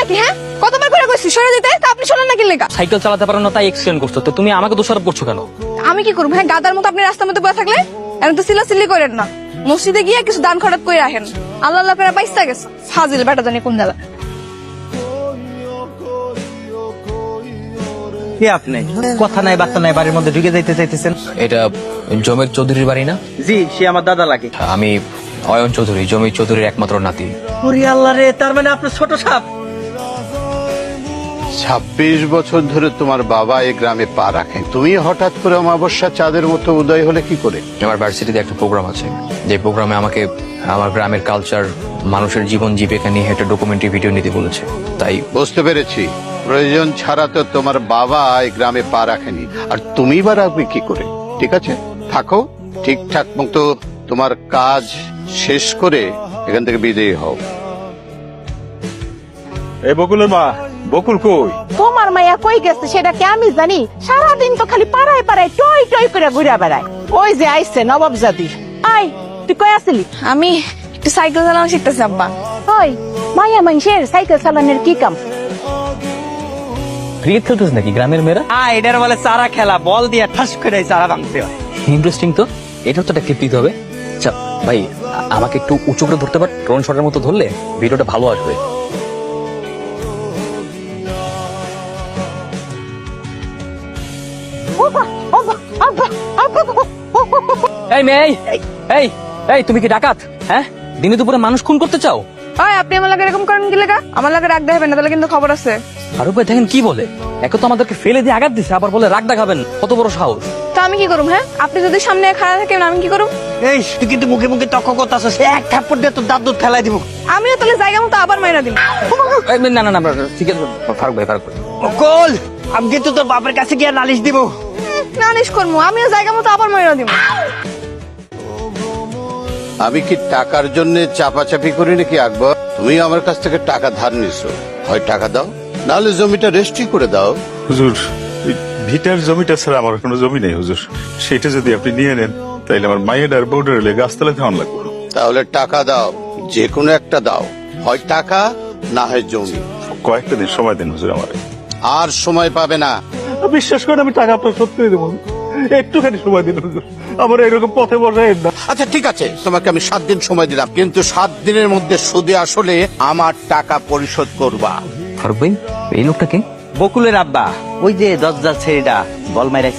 নাকি? হ্যাঁ, কতবার করে কইছি সরে যেতে, তা আপনি শোনেন নাকি লেগা? সাইকেল চালাতে পারো না তাই এক্সিডেন্ট করছো, তো তুমি আমাকে দোষারোপ করছো কেন? আমি কি করব? হ্যাঁ, গাদার মতো আপনি রাস্তার মধ্যে বসে থাকলে এখন তো সিল্লি করেন না। মসজিদে গিয়ে কিছু দান খরচ করে রাখেন। আল্লাহ আল্লাহ করে পাইসা গেছে ফাজিল বেটা, জানি কোন জায়গা। কি আপনি কথা নাই বার্তা নাই বাড়ির মধ্যে ঢুকে যাইতে চাইতেছেন? এটা জমির চৌধুরীর বাড়ি না? জি, সে আমার দাদা লাগে। আমি অয়ন চৌধুরী, জমির চৌধুরীর একমাত্র নাতি। ওরে আল্লাহ রে, তার মানে আপনার ছোট সাপ। 26 বছর ধরে তোমার বাবা এই গ্রামে পা রাখেন, তুমি হঠাৎ করে অমাবস্যা চাঁদের মতো উদয় হলে কি করে? আমার ভার্সিটিতে একটা প্রোগ্রাম আছে, যে প্রোগ্রামে আমাকে আমার গ্রামের কালচার, মানুষের জীবন জীবিকা নিয়ে একটা ডকুমেন্টারি ভিডিও নিতে বলেছে, তাই। বুঝতে পেরেছি, প্রয়োজন ছাড়া তো তোমার বাবা এই গ্রামে পা রাখেনি, আর তুমি বা রাখবে কি করে? ঠিক আছে, থাকো, ঠিকঠাক মতো তোমার কাজ শেষ করে এখান থেকে বিদায় হও। এই বকুলের মা, বকুল কই? তোমার মাইয়া কই গেছে সেটা কি আমি জানি? সারাদিন তো খালি পাড়ায় পাড়ায় টই টই করে ঘুরে বেড়ায়। ওই যে আইছে নবাব জাদি। আই, তুই কই আসলি? আমি একটু সাইকেল চালানো শিখতেছি আব্বা। ওই মাইয়া মানুষের সাইকেল চালানোর কি কাম? ক্রিকেট খেলতেছ নাকি গ্রামের মেয়েরা? এটার বলে চারা খেলা, বল দিয়ে ঠাস করে চারা ভাঙতে হয়। ইন্টারেস্টিং তো, এটাও তো একটা ক্লিপ দিতে হবে। আচ্ছা ভাই, আমাকে একটু উঁচু করে ধরতে পার, ড্রোন শটের মতো ধরলে ভিডিওটা ভালো আসবে। এই মেয়ে, এই এই তুমি কি ডাকাত? হ্যাঁ, দিনে দুপুরে মানুষ খুন করতে চাও? ওই, আপনি আমার লাগে এরকম করেন কি লেগা? আমার লাগে রাগ দেখাবেন না, তাহলে কিন্তু খবর আছে। ফারুক ভাই দেখেন কি বলে, একে তো আমাদেরকে ফেলে দিয়ে আঘাত দিছে, আবার বলে রাগ দেখাবেন, কত বড় সাহস! তা আমি কি করুম? হ্যাঁ, আপনি যদি সামনে খাড়া থাকেন আমি কি করুম? এই তুই কিন্তু মুখে মুখে তর্ক করতেছিস, এক থাপ্পড় দিয়ে তোর দাঁত দুধ ফেলাই দিব। আমিও তাহলে জায়গা মতো আবার মাইরা দিব। এই, না না না, ঠিক আছে ফারুক ভাই, ফারুক ভাই। বকুল, আমি কিন্তু তোর বাপের কাছে গিয়ে নালিশ দিব। নালিশ করবো, আমিও জায়গা মতো আবার মাইরা দিব। আমি কি টাকার জন্য চাপাচাপি করি নাকি আকবর? তুমি আমার কাছ থেকে টাকা ধার নিছো, হয় টাকা দাও, নাহলে জমিটা রেজিস্ট্রি করে দাও। হুজুর, এই ভিটার জমিটা ছাড়া আমার কোনো জমি নেই হুজুর। সেটা যদি আপনি নিয়ে নেন তাইলে আমার মায়ের আর বউডার এলে গাছতলা খাওয়ান লাগবে। তাহলে টাকা দাও, যে কোনো একটা দাও, হয় টাকা না হয় জমি। কয়েকটা দিন সময় দিন হুজুর আমার। আর সময় পাবে না। বিশ্বাস করেন আমি টাকা আপনার সত্যি দেবো, একটুখানি সময় দিন হুজুর, আমার এরকম পথে বসাই না। আচ্ছা ঠিক আছে, তোমাকে আমি 7 দিন সময় দিলাম, কিন্তু 7 দিনের মধ্যে সুদে আসলে আমার টাকা পরিশোধ করবা। ফারুক ভাই, এই লোকটাকে? বকুলের আব্বা, ওই যে দরজার ছেলেটা বল মাইরা